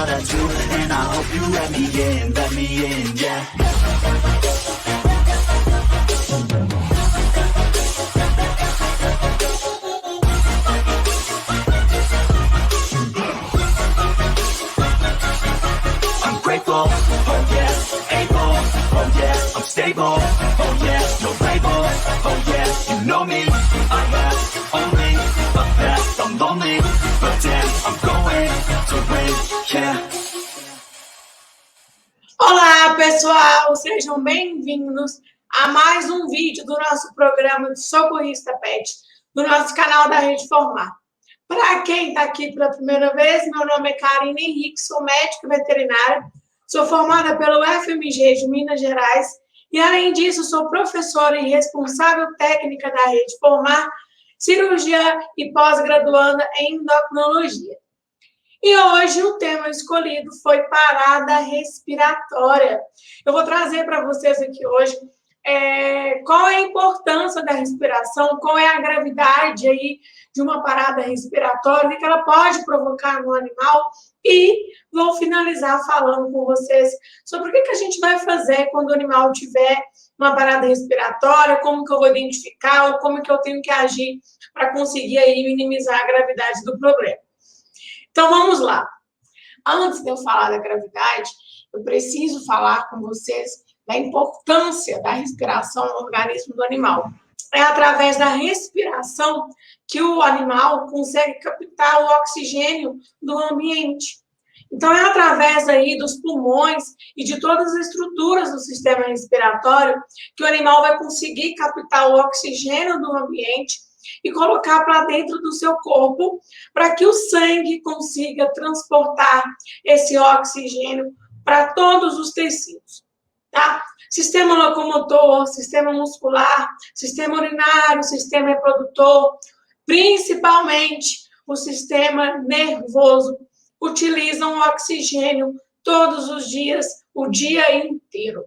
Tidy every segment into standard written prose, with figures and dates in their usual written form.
what I do, and I hope you let me in, yeah. I'm grateful, oh yeah, able, oh yeah, I'm stable, oh yeah, no label, oh yeah, you know me, I have only a past, I'm lonely, but damn, I'm going to win, yeah. Olá, pessoal! Sejam bem-vindos a mais um vídeo do nosso programa de Socorrista Pet, do nosso canal da Rede Formar. Para quem está aqui pela primeira vez, meu nome é Karine Henrique, sou médica veterinária, sou formada pelo FMG de Minas Gerais e, além disso, sou professora e responsável técnica da Rede Formar, cirurgia e pós-graduanda em endocrinologia. E hoje o tema escolhido foi parada respiratória. Eu vou trazer para vocês aqui hoje qual é a importância da respiração, qual é a gravidade aí de uma parada respiratória, o que ela pode provocar no animal, e vou finalizar falando com vocês sobre o que a gente vai fazer quando o animal tiver uma parada respiratória, como que eu vou identificar, ou como que eu tenho que agir para conseguir aí minimizar a gravidade do problema. Então, vamos lá. Antes de eu falar da gravidade, eu preciso falar com vocês da importância da respiração no organismo do animal. É através da respiração que o animal consegue captar o oxigênio do ambiente. Então, é através aí dos pulmões e de todas as estruturas do sistema respiratório que o animal vai conseguir captar o oxigênio do ambiente e colocar para dentro do seu corpo, para que o sangue consiga transportar esse oxigênio para todos os tecidos, tá? Sistema locomotor, sistema muscular, sistema urinário, sistema reprodutor, principalmente o sistema nervoso, utilizam o oxigênio todos os dias, o dia inteiro.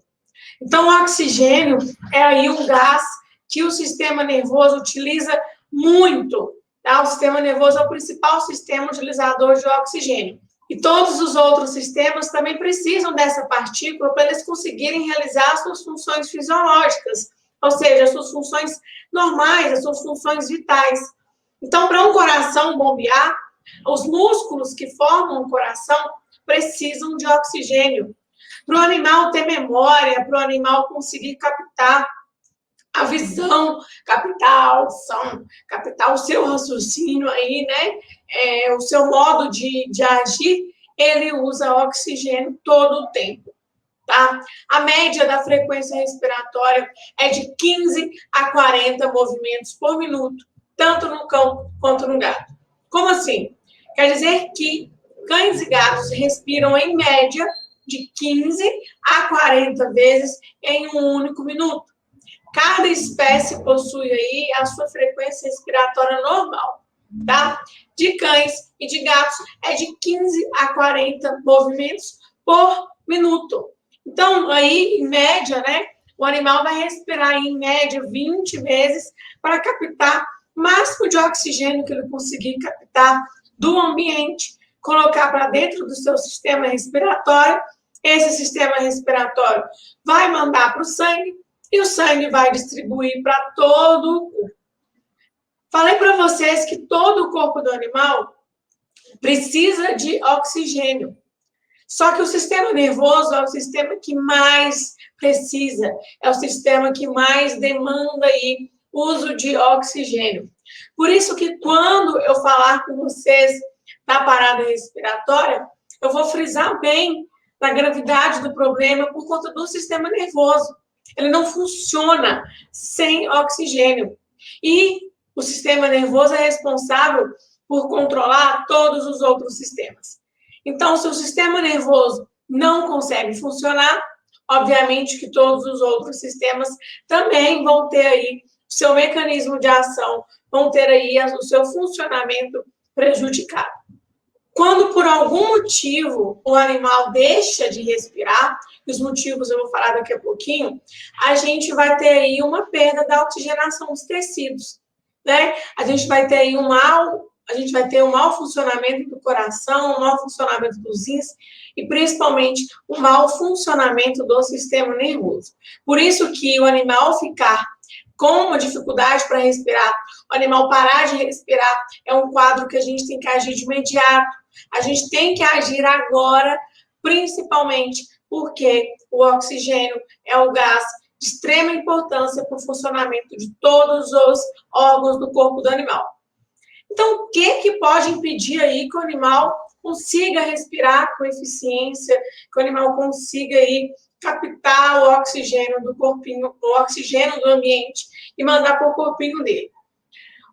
Então, o oxigênio é aí um gás que o sistema nervoso utiliza muito, tá? O sistema nervoso é o principal sistema utilizador de oxigênio. E todos os outros sistemas também precisam dessa partícula para eles conseguirem realizar as suas funções fisiológicas, ou seja, as suas funções normais, as suas funções vitais. Então, para um coração bombear, os músculos que formam o coração precisam de oxigênio. Para o animal ter memória, para o animal conseguir captar a visão, captar a audição, captar o seu raciocínio aí, né? O seu modo de agir, ele usa oxigênio todo o tempo, tá? A média da frequência respiratória é de 15 a 40 movimentos por minuto, tanto no cão quanto no gato. Como assim? Quer dizer que cães e gatos respiram em média de 15 a 40 vezes em um único minuto. Cada espécie possui aí a sua frequência respiratória normal, tá? De cães e de gatos é de 15 a 40 movimentos por minuto. Então, aí, em média, né, o animal vai respirar em média 20 vezes para captar o máximo de oxigênio que ele conseguir captar do ambiente, colocar para dentro do seu sistema respiratório. Esse sistema respiratório vai mandar para o sangue, e o sangue vai distribuir para todo o corpo. Falei para vocês que todo o corpo do animal precisa de oxigênio. Só que o sistema nervoso é o sistema que mais precisa, é o sistema que mais demanda aí uso de oxigênio. Por isso que quando eu falar com vocês da parada respiratória, eu vou frisar bem na gravidade do problema por conta do sistema nervoso. Ele não funciona sem oxigênio. E o sistema nervoso é responsável por controlar todos os outros sistemas. Então, se o sistema nervoso não consegue funcionar, obviamente que todos os outros sistemas também vão ter aí o seu mecanismo de ação, vão ter aí o seu funcionamento prejudicado. Quando, por algum motivo, o animal deixa de respirar, e os motivos eu vou falar daqui a pouquinho, a gente vai ter aí uma perda da oxigenação dos tecidos, né? A gente vai ter aí um mau a gente vai ter um mau funcionamento do coração, um mau funcionamento dos rins e, principalmente, um mau funcionamento do sistema nervoso. Por isso que o animal ficar com uma dificuldade para respirar, o animal parar de respirar, é um quadro que a gente tem que agir de imediato. A gente tem que agir agora, principalmente porque o oxigênio é o gás de extrema importância para o funcionamento de todos os órgãos do corpo do animal. Então, o que pode impedir aí que o animal consiga respirar com eficiência, que o animal consiga aí captar o oxigênio do corpinho, o oxigênio do ambiente e mandar para o corpinho dele?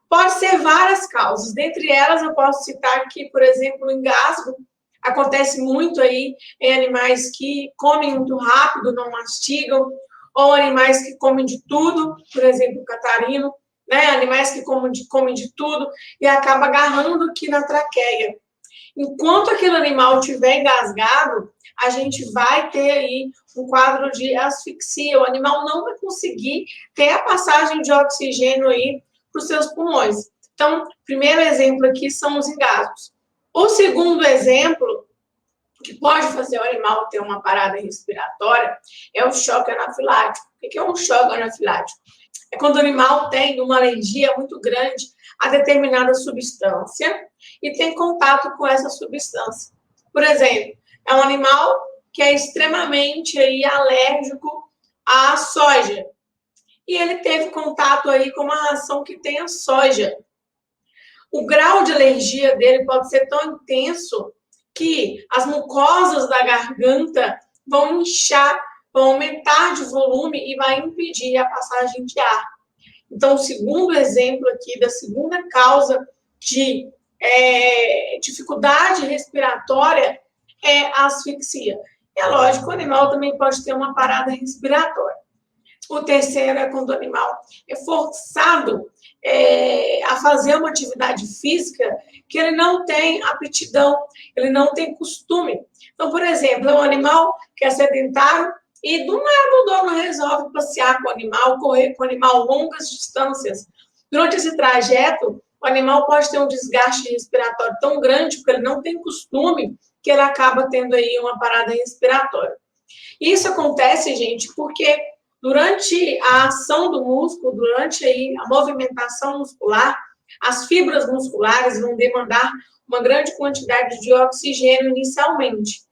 Pode ser várias causas. Dentre elas, eu posso citar aqui, por exemplo, o engasgo. Acontece muito aí em animais que comem muito rápido, não mastigam, ou animais que comem de tudo, por exemplo, o catarino, né? Animais que comem de tudo e acaba agarrando aqui na traqueia. Enquanto aquele animal estiver engasgado, a gente vai ter aí um quadro de asfixia. O animal não vai conseguir ter a passagem de oxigênio aí para os seus pulmões. Então, primeiro exemplo aqui são os engasgos. O segundo exemplo, que pode fazer o animal ter uma parada respiratória, é o choque anafilático. O que é um choque anafilático? É quando o animal tem uma alergia muito grande a determinada substância e tem contato com essa substância. Por exemplo, é um animal que é extremamente aí alérgico à soja. E ele teve contato aí com uma ração que tem a soja. O grau de alergia dele pode ser tão intenso que as mucosas da garganta vão inchar, vão aumentar de volume e vai impedir a passagem de ar. Então, o segundo exemplo aqui da segunda causa de dificuldade respiratória é a asfixia. É lógico, o animal também pode ter uma parada respiratória. O terceiro é quando o animal é forçado a fazer uma atividade física que ele não tem aptidão, ele não tem costume. Então, por exemplo, é um animal que é sedentário e do nada o dono resolve passear com o animal, correr com o animal longas distâncias. Durante esse trajeto, o animal pode ter um desgaste respiratório tão grande, porque ele não tem costume, que ele acaba tendo aí uma parada respiratória. Isso acontece, gente, porque durante a ação do músculo, durante aí a movimentação muscular, as fibras musculares vão demandar uma grande quantidade de oxigênio inicialmente.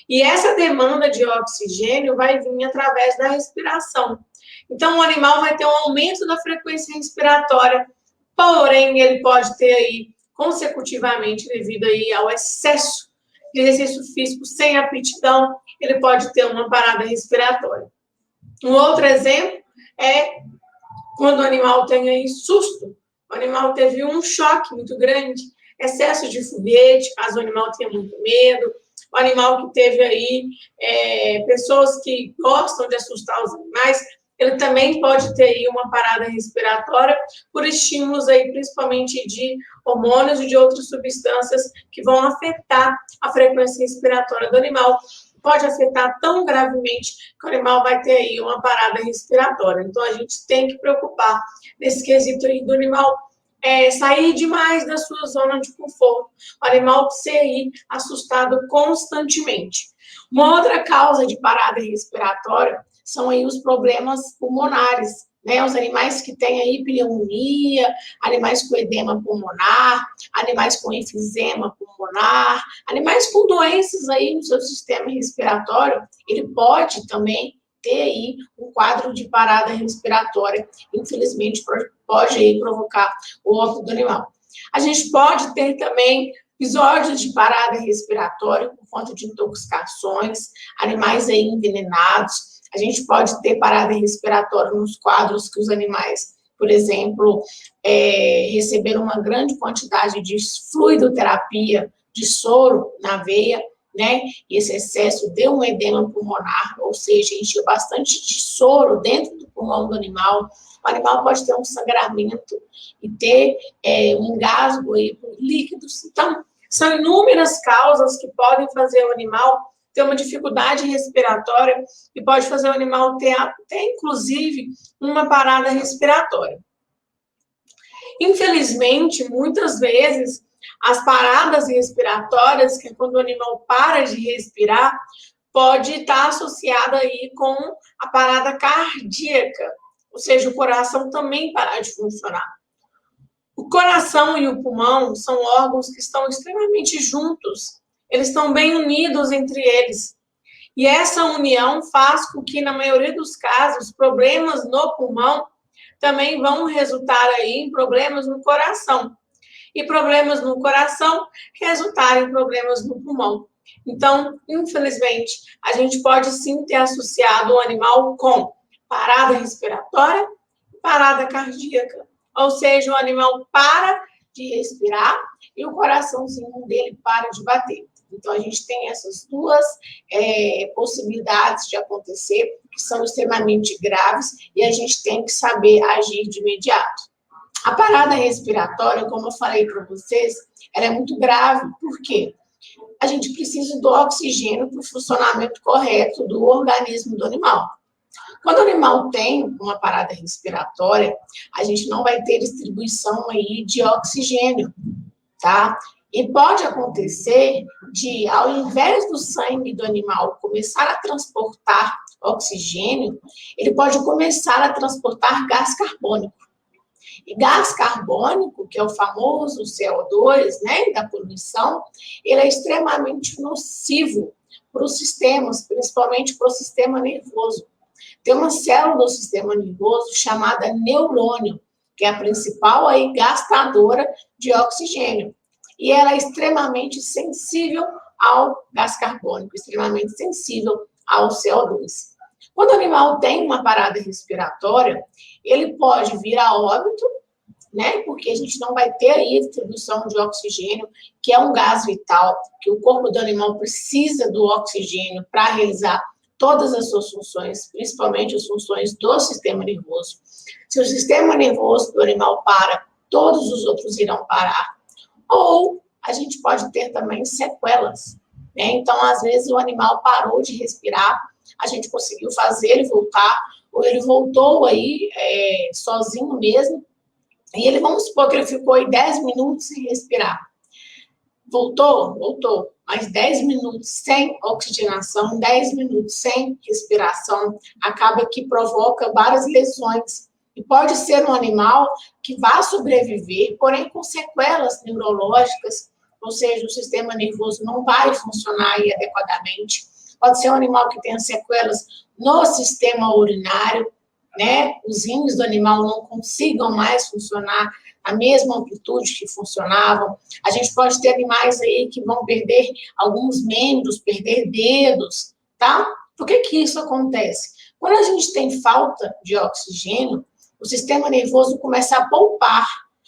E essa demanda de oxigênio vai vir através da respiração. Então, o animal vai ter um aumento da frequência respiratória, porém, ele pode ter aí, consecutivamente, devido aí ao excesso de exercício físico sem aptidão, ele pode ter uma parada respiratória. Um outro exemplo é quando o animal tem aí susto. O animal teve um choque muito grande, excesso de foguete, caso o animal tenha muito medo. O animal que teve aí pessoas que gostam de assustar os animais, ele também pode ter aí uma parada respiratória por estímulos aí, principalmente de hormônios e de outras substâncias que vão afetar a frequência respiratória do animal. Pode afetar tão gravemente que o animal vai ter aí uma parada respiratória. Então, a gente tem que preocupar nesse quesito aí do animal sair demais da sua zona de conforto. O animal ser aí assustado constantemente. Uma outra causa de parada respiratória são aí os problemas pulmonares, né? Os animais que têm aí pneumonia, animais com edema pulmonar, animais com enfisema pulmonar, animais com doenças aí no seu sistema respiratório, ele pode também ter aí um quadro de parada respiratória, infelizmente pode aí provocar o óbito do animal. A gente pode ter também episódios de parada respiratória por conta de intoxicações, animais aí envenenados. A gente pode ter parada respiratória nos quadros que os animais, por exemplo, receberam uma grande quantidade de fluidoterapia, de soro na veia, né? E esse excesso deu um edema pulmonar, ou seja, encheu bastante de soro dentro do pulmão do animal. O animal pode ter um sangramento e ter um engasgo aí por líquidos. Então, são inúmeras causas que podem fazer o animal ter uma dificuldade respiratória e pode fazer o animal ter inclusive, uma parada respiratória. Infelizmente, muitas vezes, as paradas respiratórias, que é quando o animal para de respirar, pode estar associada aí com a parada cardíaca, ou seja, o coração também parar de funcionar. O coração e o pulmão são órgãos que estão extremamente juntos, eles estão bem unidos entre eles. E essa união faz com que, na maioria dos casos, problemas no pulmão também vão resultar aí em problemas no coração. E problemas no coração resultarem em problemas no pulmão. Então, infelizmente, a gente pode sim ter associado o animal com parada respiratória e parada cardíaca. Ou seja, o animal para de respirar e o coraçãozinho dele para de bater. Então, a gente tem essas duas possibilidades de acontecer, que são extremamente graves, e a gente tem que saber agir de imediato. A parada respiratória, como eu falei para vocês, ela é muito grave. Por quê? A gente precisa do oxigênio para o funcionamento correto do organismo do animal. Quando o animal tem uma parada respiratória, a gente não vai ter distribuição aí de oxigênio, tá? E pode acontecer de, ao invés do sangue do animal começar a transportar oxigênio, ele pode começar a transportar gás carbônico. E gás carbônico, que é o famoso CO2, né, da poluição, ele é extremamente nocivo para os sistemas, principalmente para o sistema nervoso. Tem uma célula do sistema nervoso chamada neurônio, que é a principal aí gastadora de oxigênio. E ela é extremamente sensível ao gás carbônico, extremamente sensível ao CO2. Quando o animal tem uma parada respiratória, ele pode vir a óbito, né? Porque a gente não vai ter aí distribuição de oxigênio, que é um gás vital, que o corpo do animal precisa do oxigênio para realizar todas as suas funções, principalmente as funções do sistema nervoso. Se o sistema nervoso do animal para, todos os outros irão parar. Ou a gente pode ter também sequelas, né? Então, às vezes, o animal parou de respirar, a gente conseguiu fazer ele voltar, ou ele voltou aí sozinho mesmo, e ele, vamos supor que ele ficou aí 10 minutos sem respirar. Voltou, mas 10 minutos sem oxigenação, 10 minutos sem respiração, acaba que provoca várias lesões. E pode ser um animal que vai sobreviver, porém com sequelas neurológicas, ou seja, o sistema nervoso não vai funcionar aí adequadamente. Pode ser um animal que tenha sequelas no sistema urinário, né? Os rins do animal não consigam mais funcionar a mesma amplitude que funcionavam. A gente pode ter animais aí que vão perder alguns membros, perder dedos, tá? Por que isso acontece? Quando a gente tem falta de oxigênio, o sistema nervoso começa a poupar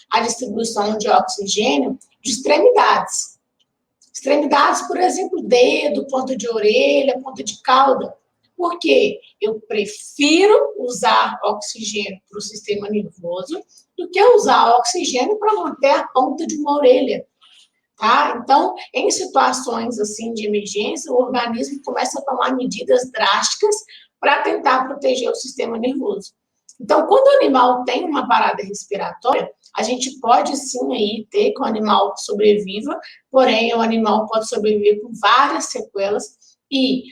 a distribuição de oxigênio de extremidades. Extremidades, por exemplo, dedo, ponta de orelha, ponta de cauda. Por quê? Eu prefiro usar oxigênio para o sistema nervoso do que usar oxigênio para manter a ponta de uma orelha. Tá? Então, em situações assim de emergência, o organismo começa a tomar medidas drásticas para tentar proteger o sistema nervoso. Então, quando o animal tem uma parada respiratória, a gente pode sim aí ter que o animal sobreviva, porém o animal pode sobreviver com várias sequelas e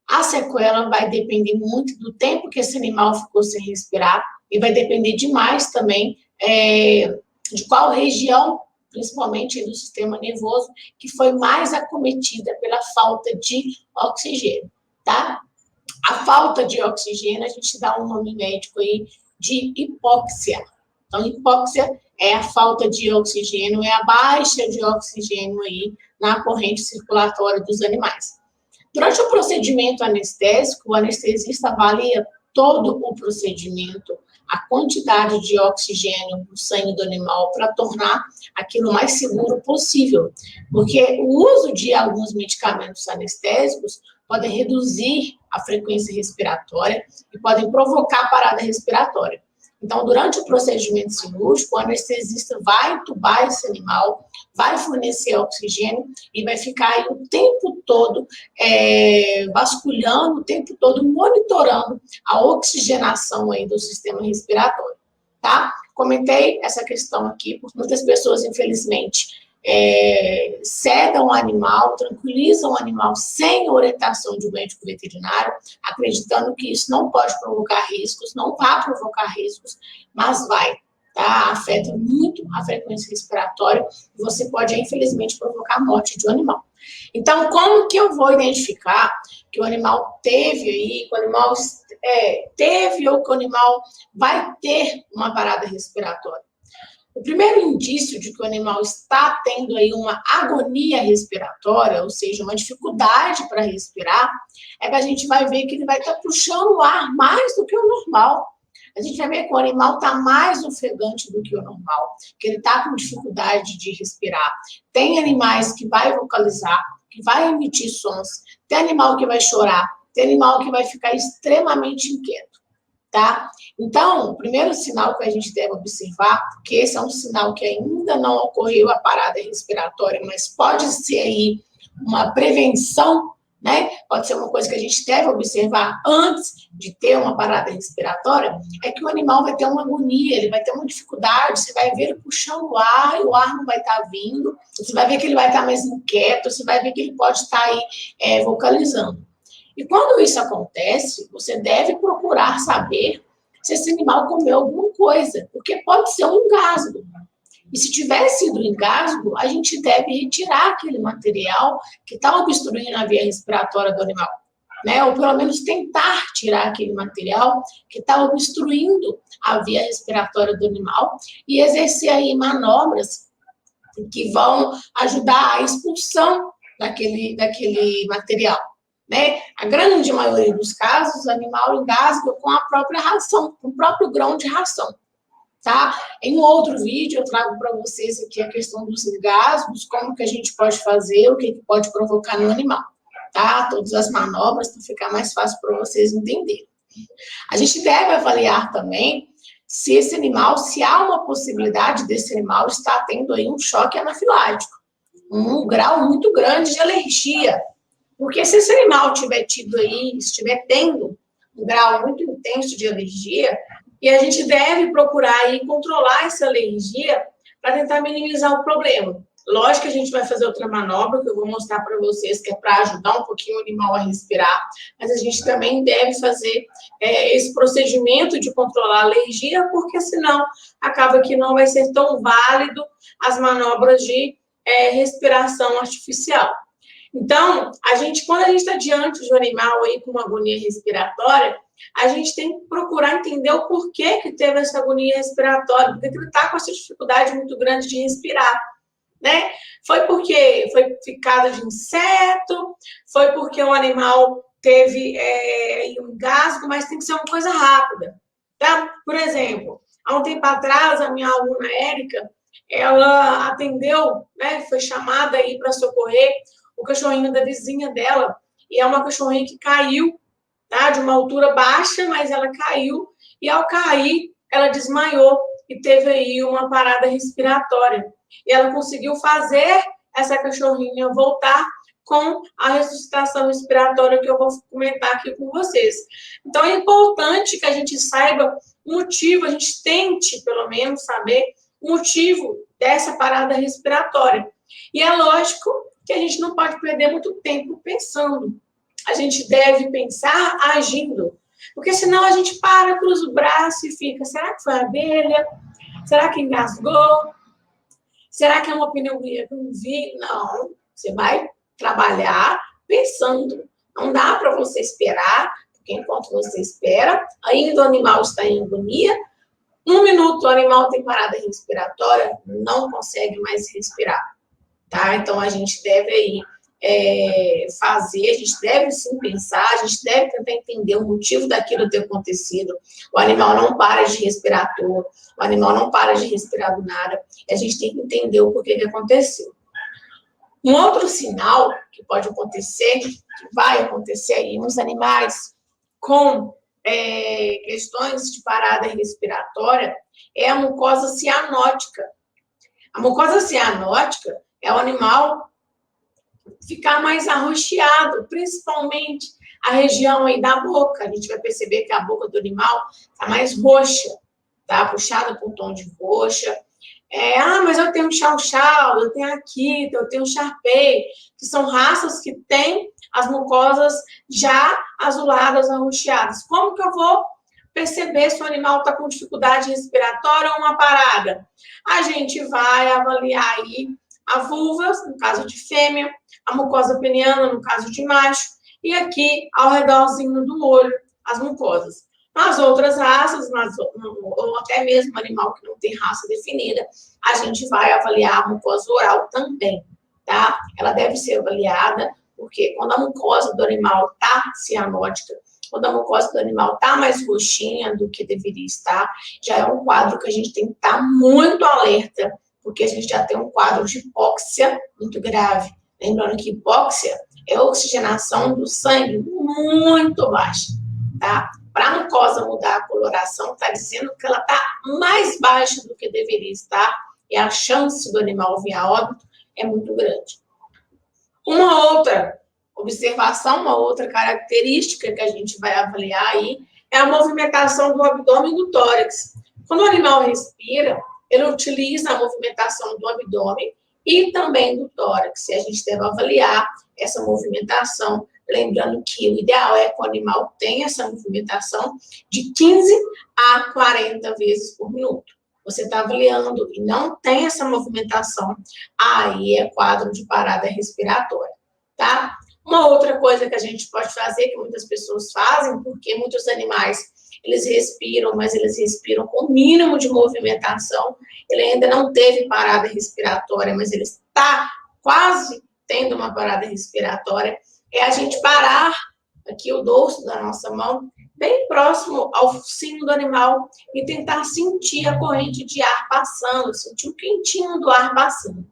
a sequela vai depender muito do tempo que esse animal ficou sem respirar e vai depender demais também de qual região, principalmente do sistema nervoso, que foi mais acometida pela falta de oxigênio, tá? A falta de oxigênio, a gente dá um nome médico aí de hipóxia. Então, hipóxia é a falta de oxigênio, é a baixa de oxigênio aí na corrente circulatória dos animais. Durante o procedimento anestésico, o anestesista avalia todo o procedimento, a quantidade de oxigênio no sangue do animal para tornar aquilo mais seguro possível. Porque o uso de alguns medicamentos anestésicos podem reduzir a frequência respiratória e podem provocar parada respiratória. Então, durante o procedimento cirúrgico, o anestesista vai entubar esse animal, vai fornecer oxigênio e vai ficar aí o tempo todo vasculhando, o tempo todo monitorando a oxigenação aí do sistema respiratório, tá? comentei essa questão aqui, porque muitas pessoas, infelizmente, sedam o animal, tranquilizam o animal sem orientação de um médico veterinário, acreditando que isso não pode provocar riscos, não vai provocar riscos, mas vai, tá? Afeta muito a frequência respiratória e você pode, infelizmente, provocar a morte de um animal. Então, como que eu vou identificar que o animal teve aí, que o animal teve ou que o animal vai ter uma parada respiratória? O primeiro indício de que o animal está tendo aí uma agonia respiratória, ou seja, uma dificuldade para respirar, é que a gente vai ver que ele vai estar puxando o ar mais do que o normal. A gente vai ver que o animal está mais ofegante do que o normal, que ele está com dificuldade de respirar. Tem animais que vai vocalizar, que vai emitir sons, tem animal que vai chorar, tem animal que vai ficar extremamente inquieto, tá? Então, o primeiro sinal que a gente deve observar, que esse é um sinal que ainda não ocorreu a parada respiratória, mas pode ser aí uma prevenção, né? Pode ser uma coisa que a gente deve observar antes de ter uma parada respiratória, é que o animal vai ter uma agonia, ele vai ter uma dificuldade, você vai ver ele puxando o ar e o ar não vai estar vindo, você vai ver que ele vai estar mais inquieto, você vai ver que ele pode estar aí vocalizando. E quando isso acontece, você deve procurar saber se esse animal comeu alguma coisa, porque pode ser um engasgo. E se tiver sido engasgo, a gente deve retirar aquele material que está obstruindo a via respiratória do animal, né? Ou pelo menos tentar tirar aquele material que está obstruindo a via respiratória do animal e exercer aí manobras que vão ajudar a expulsão daquele material, né? A grande maioria dos casos, o animal engasga com a própria ração, com o próprio grão de ração. Tá? Em um outro vídeo eu trago para vocês aqui a questão dos engasgos, como que a gente pode fazer, o que pode provocar no animal, tá? Todas as manobras para ficar mais fácil para vocês entenderem. A gente deve avaliar também se esse animal, se há uma possibilidade desse animal estar tendo aí um choque anafilático, um grau muito grande de alergia, porque se esse animal tiver tido aí, estiver tendo um grau muito intenso de alergia, e a gente deve procurar e controlar essa alergia para tentar minimizar o problema. Lógico que a gente vai fazer outra manobra, que eu vou mostrar para vocês, que é para ajudar um pouquinho o animal a respirar, mas a gente também deve fazer esse procedimento de controlar a alergia, porque senão acaba que não vai ser tão válido as manobras de respiração artificial. Então, quando a gente está diante de um animal aí com uma agonia respiratória, a gente tem que procurar entender o porquê que teve essa agonia respiratória, porque ele está com essa dificuldade muito grande de respirar, né? Foi porque foi picada de inseto, foi porque o animal teve um engasgo, mas tem que ser uma coisa rápida, tá? Por exemplo, há um tempo atrás, a minha aluna Érica, ela atendeu, né, foi chamada aí para socorrer o cachorrinho da vizinha dela, e é uma cachorrinha que caiu, tá, de uma altura baixa, mas ela caiu, e ao cair, ela desmaiou e teve aí uma parada respiratória. E ela conseguiu fazer essa cachorrinha voltar com a ressuscitação respiratória que eu vou comentar aqui com vocês. Então, é importante que a gente saiba o motivo, a gente tente, pelo menos, saber o motivo dessa parada respiratória. E é lógico que a gente não pode perder muito tempo pensando. A gente deve pensar agindo, porque senão a gente para, cruza o braço e fica, será que foi a abelha? Será que engasgou? Será que é uma pneumonia que eu não vi? Não, você vai trabalhar pensando. Não dá para você esperar, porque enquanto você espera, ainda o animal está em agonia. 1 minuto o animal tem parada respiratória, não consegue mais respirar, tá? Então a gente deve aí fazer, a gente deve sim pensar, a gente deve tentar entender o motivo daquilo ter acontecido. O animal não para de respirar à toa, o animal não para de respirar do nada, e a gente tem que entender o porquê que aconteceu. Um outro sinal que pode acontecer, que vai acontecer aí nos animais com questões de parada respiratória, é a mucosa cianótica. A mucosa cianótica é o animal ficar mais arroxeado, principalmente a região aí da boca. A gente vai perceber que a boca do animal está mais roxa, tá? Puxada por tom de roxa. Mas eu tenho Chow-Chow, eu tenho Akita, eu tenho Shar-Pei, que são raças que têm as mucosas já azuladas, arroxeadas. Como que eu vou perceber se o animal está com dificuldade respiratória ou uma parada? A gente vai avaliar aí a vulva, no caso de fêmea, a mucosa peniana, no caso de macho, e aqui, ao redorzinho do olho, as mucosas. Nas outras raças, ou até mesmo animal que não tem raça definida, a gente vai avaliar a mucosa oral também, tá? Ela deve ser avaliada, porque quando a mucosa do animal está cianótica, quando a mucosa do animal está mais roxinha do que deveria estar, já é um quadro que a gente tem que estar muito alerta, porque a gente já tem um quadro de hipóxia muito grave. Lembrando que hipóxia é a oxigenação do sangue muito baixa, tá? Para a mucosa mudar a coloração, está dizendo que ela está mais baixa do que deveria estar e a chance do animal vir a óbito é muito grande. Uma outra observação, uma outra característica que a gente vai avaliar aí é a movimentação do abdômen e do tórax. Quando o animal respira, ele utiliza a movimentação do abdômen e também do tórax. E a gente deve avaliar essa movimentação, lembrando que o ideal é que o animal tenha essa movimentação de 15 a 40 vezes por minuto. Você está avaliando e não tem essa movimentação, aí é quadro de parada respiratória, tá? Uma outra coisa que a gente pode fazer, que muitas pessoas fazem, porque muitos animais, eles respiram, mas eles respiram com o mínimo de movimentação, ele ainda não teve parada respiratória, mas ele está quase tendo uma parada respiratória, é a gente parar aqui o dorso da nossa mão, bem próximo ao focinho do animal e tentar sentir a corrente de ar passando, sentir o quentinho do ar passando.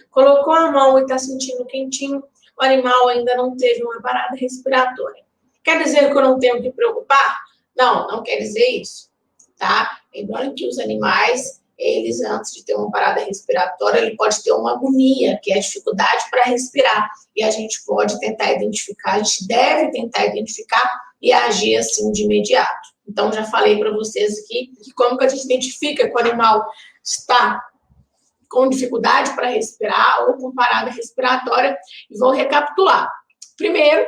Colocou a mão e está sentindo quentinho, o animal ainda não teve uma parada respiratória. Quer dizer que eu não tenho que preocupar? Não, não quer dizer isso, tá? Lembrando que os animais, eles, antes de ter uma parada respiratória, ele pode ter uma agonia, que é a dificuldade para respirar. E a gente pode tentar identificar, a gente deve tentar identificar e agir assim de imediato. Então, já falei para vocês aqui que como que a gente identifica que o animal está com dificuldade para respirar ou com parada respiratória, e vou recapitular. Primeiro,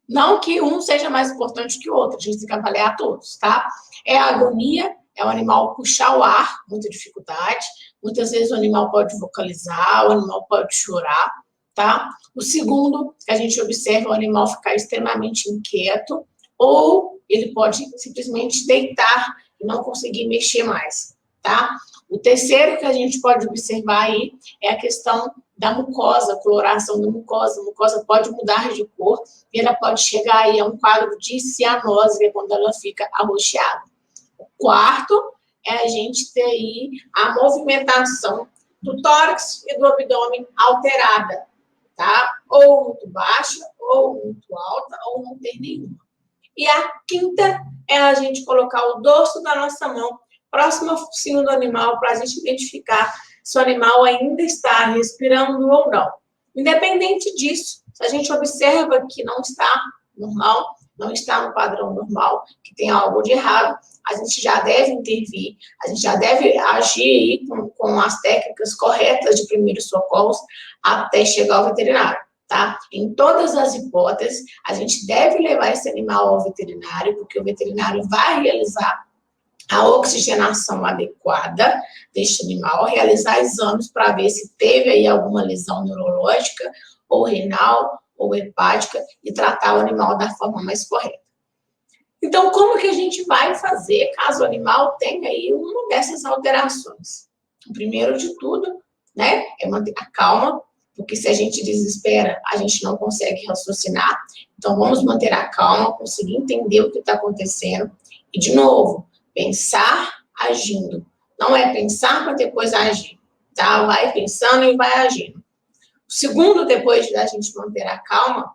não que um seja mais importante que o outro, a gente tem que avaliar todos, tá? É a agonia, é o animal puxar o ar, muita dificuldade. Muitas vezes o animal pode vocalizar, o animal pode chorar, tá? O segundo, que a gente observa o animal ficar extremamente inquieto, ou ele pode simplesmente deitar e não conseguir mexer mais, tá? O terceiro que a gente pode observar aí é a questão da mucosa, a coloração da mucosa. A mucosa pode mudar de cor e ela pode chegar aí a um quadro de cianose, que é quando ela fica arroxeada. O quarto é a gente ter aí a movimentação do tórax e do abdômen alterada, tá? Ou muito baixa, ou muito alta, ou não ter nenhuma. E a quinta é a gente colocar o dorso da nossa mão próximo ao focinho do animal para a gente identificar se o animal ainda está respirando ou não. Independente disso, se a gente observa que não está normal, não está no padrão normal, que tem algo de errado, a gente já deve intervir, a gente já deve agir aí com as técnicas corretas de primeiros socorros até chegar ao veterinário, tá? Em todas as hipóteses, a gente deve levar esse animal ao veterinário, porque o veterinário vai realizar a oxigenação adequada deste animal, realizar exames para ver se teve aí alguma lesão neurológica, ou renal, ou hepática, e tratar o animal da forma mais correta. Então, como que a gente vai fazer caso o animal tenha aí uma dessas alterações? O primeiro de tudo, né, é manter a calma, porque se a gente desespera, a gente não consegue raciocinar. Então, vamos manter a calma, conseguir entender o que está acontecendo. E, de novo, pensar agindo. Não é pensar para depois agir, tá? Vai pensando e vai agindo. O segundo, depois da gente manter a calma,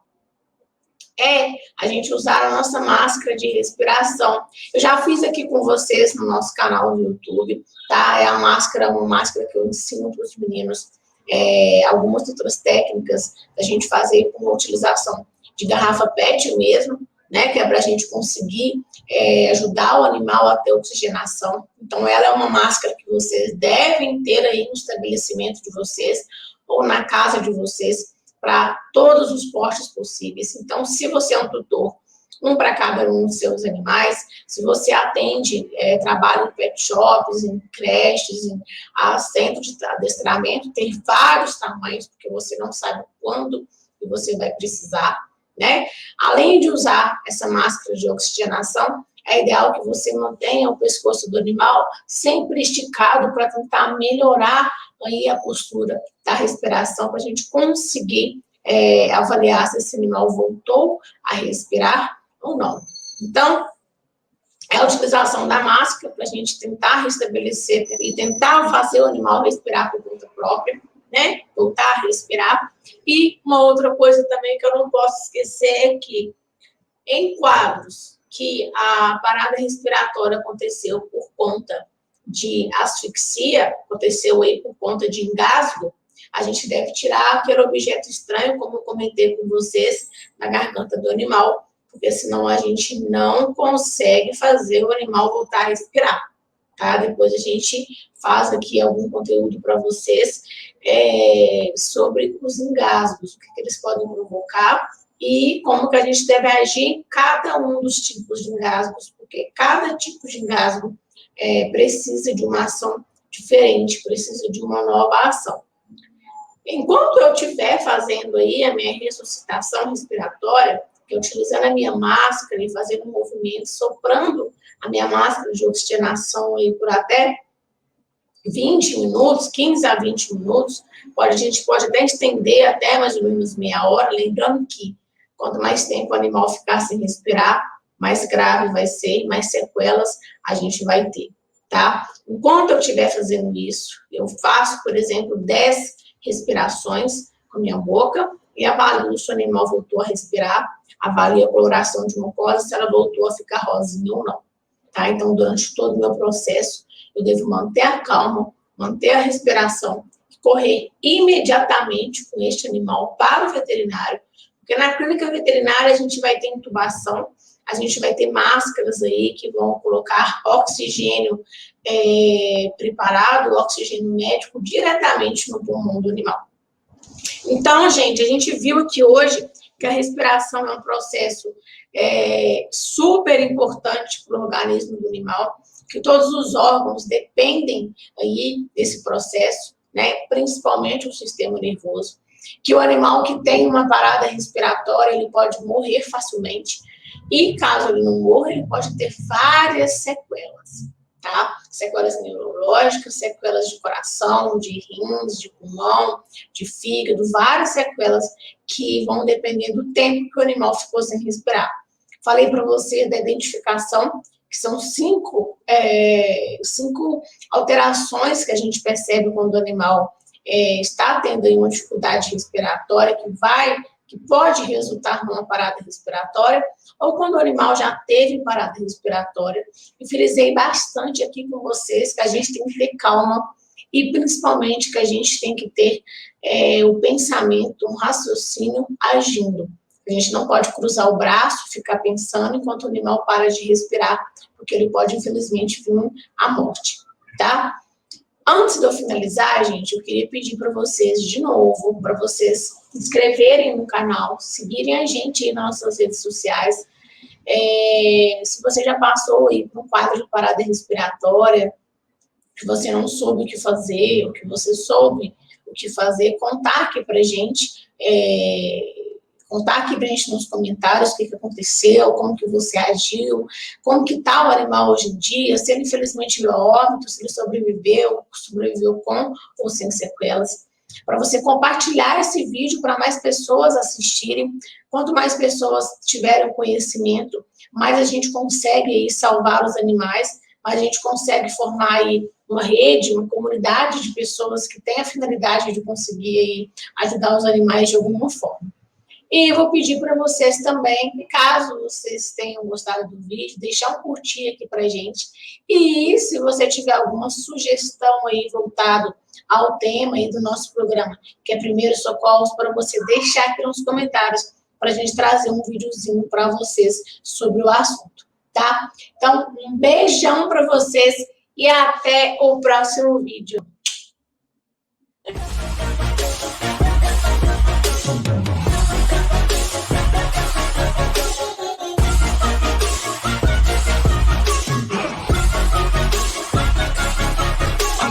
é a gente usar a nossa máscara de respiração. Eu já fiz aqui com vocês no nosso canal no YouTube, tá? É uma máscara que eu ensino para os meninos, algumas outras técnicas da gente fazer com a utilização de garrafa PET mesmo, né, que é para a gente conseguir ajudar o animal a ter oxigenação. Então, ela é uma máscara que vocês devem ter aí no estabelecimento de vocês ou na casa de vocês para todos os portes possíveis. Então, se você é um tutor, um para cada um dos seus animais, se você atende, trabalha em pet shops, em creches, em centro de adestramento, tem vários tamanhos, porque você não sabe quando que você vai precisar, né? Além de usar essa máscara de oxigenação, é ideal que você mantenha o pescoço do animal sempre esticado para tentar melhorar aí a postura da respiração, para a gente conseguir avaliar se esse animal voltou a respirar ou não. Então, é a utilização da máscara para a gente tentar restabelecer e tentar fazer o animal respirar por conta própria, né? Voltar a respirar. E uma outra coisa também que eu não posso esquecer é que em quadros que a parada respiratória aconteceu por conta de asfixia, aconteceu aí por conta de engasgo, a gente deve tirar aquele objeto estranho, como eu comentei com vocês, na garganta do animal, porque senão a gente não consegue fazer o animal voltar a respirar, tá? Depois a gente faz aqui algum conteúdo para vocês sobre os engasgos, o que eles podem provocar e como que a gente deve agir em cada um dos tipos de engasgos, porque cada tipo de engasgo precisa de uma ação diferente, precisa de uma nova ação. Enquanto eu estiver fazendo aí a minha ressuscitação respiratória, utilizando a minha máscara e fazendo um movimento, soprando a minha máscara de oxigenação aí por até 20 minutos, 15 a 20 minutos, a gente pode até estender até mais ou menos meia hora, lembrando que quanto mais tempo o animal ficar sem respirar, mais grave vai ser, mais sequelas a gente vai ter, tá? Enquanto eu estiver fazendo isso, eu faço, por exemplo, 10 respirações com a minha boca e avalio se o animal voltou a respirar, avalio a coloração de mucosa, se ela voltou a ficar rosinha ou não, tá? Então, durante todo o meu processo, eu devo manter a calma, manter a respiração, correr imediatamente com este animal para o veterinário, porque na clínica veterinária a gente vai ter intubação, a gente vai ter máscaras aí que vão colocar oxigênio preparado, oxigênio médico diretamente no pulmão do animal. Então, gente, a gente viu aqui hoje que a respiração é um processo super importante para o organismo do animal, que todos os órgãos dependem aí desse processo, né? Principalmente o sistema nervoso, que o animal que tem uma parada respiratória, ele pode morrer facilmente, e caso ele não morra, ele pode ter várias sequelas, tá? Sequelas neurológicas, sequelas de coração, de rins, de pulmão, de fígado, várias sequelas que vão depender do tempo que o animal ficou sem respirar. Falei para você da identificação, que são 5 alterações que a gente percebe quando o animal está tendo aí uma dificuldade respiratória que pode resultar numa parada respiratória, ou quando o animal já teve parada respiratória. E frisei bastante aqui com vocês que a gente tem que ter calma e principalmente que a gente tem que ter o pensamento, um raciocínio agindo. A gente não pode cruzar o braço, ficar pensando enquanto o animal para de respirar, porque ele pode, infelizmente, vir à morte, tá? Antes de eu finalizar, gente, eu queria pedir para vocês, de novo, para vocês se inscreverem no canal, seguirem a gente aí nas nossas redes sociais. Se você já passou aí por um quadro de parada respiratória, que você não soube o que fazer, ou que você soube o que fazer, contar aqui para a gente, nos comentários o que aconteceu, como que você agiu, como que tá o animal hoje em dia, se ele infelizmente veio a óbito, se ele sobreviveu com ou sem sequelas, para você compartilhar esse vídeo para mais pessoas assistirem. Quanto mais pessoas tiverem conhecimento, mais a gente consegue aí salvar os animais, mais a gente consegue formar aí uma rede, uma comunidade de pessoas que têm a finalidade de conseguir aí ajudar os animais de alguma forma. E eu vou pedir para vocês também, caso vocês tenham gostado do vídeo, deixar um curtir aqui para gente. E se você tiver alguma sugestão aí voltado ao tema aí do nosso programa, que é Primeiros Socorros, para você deixar aqui nos comentários, para a gente trazer um videozinho para vocês sobre o assunto, tá? Então, um beijão para vocês e até o próximo vídeo.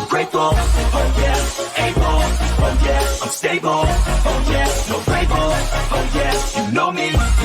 Grateful, oh yeah, able, oh yeah, I'm stable, oh yeah, no label, oh yeah, you know me.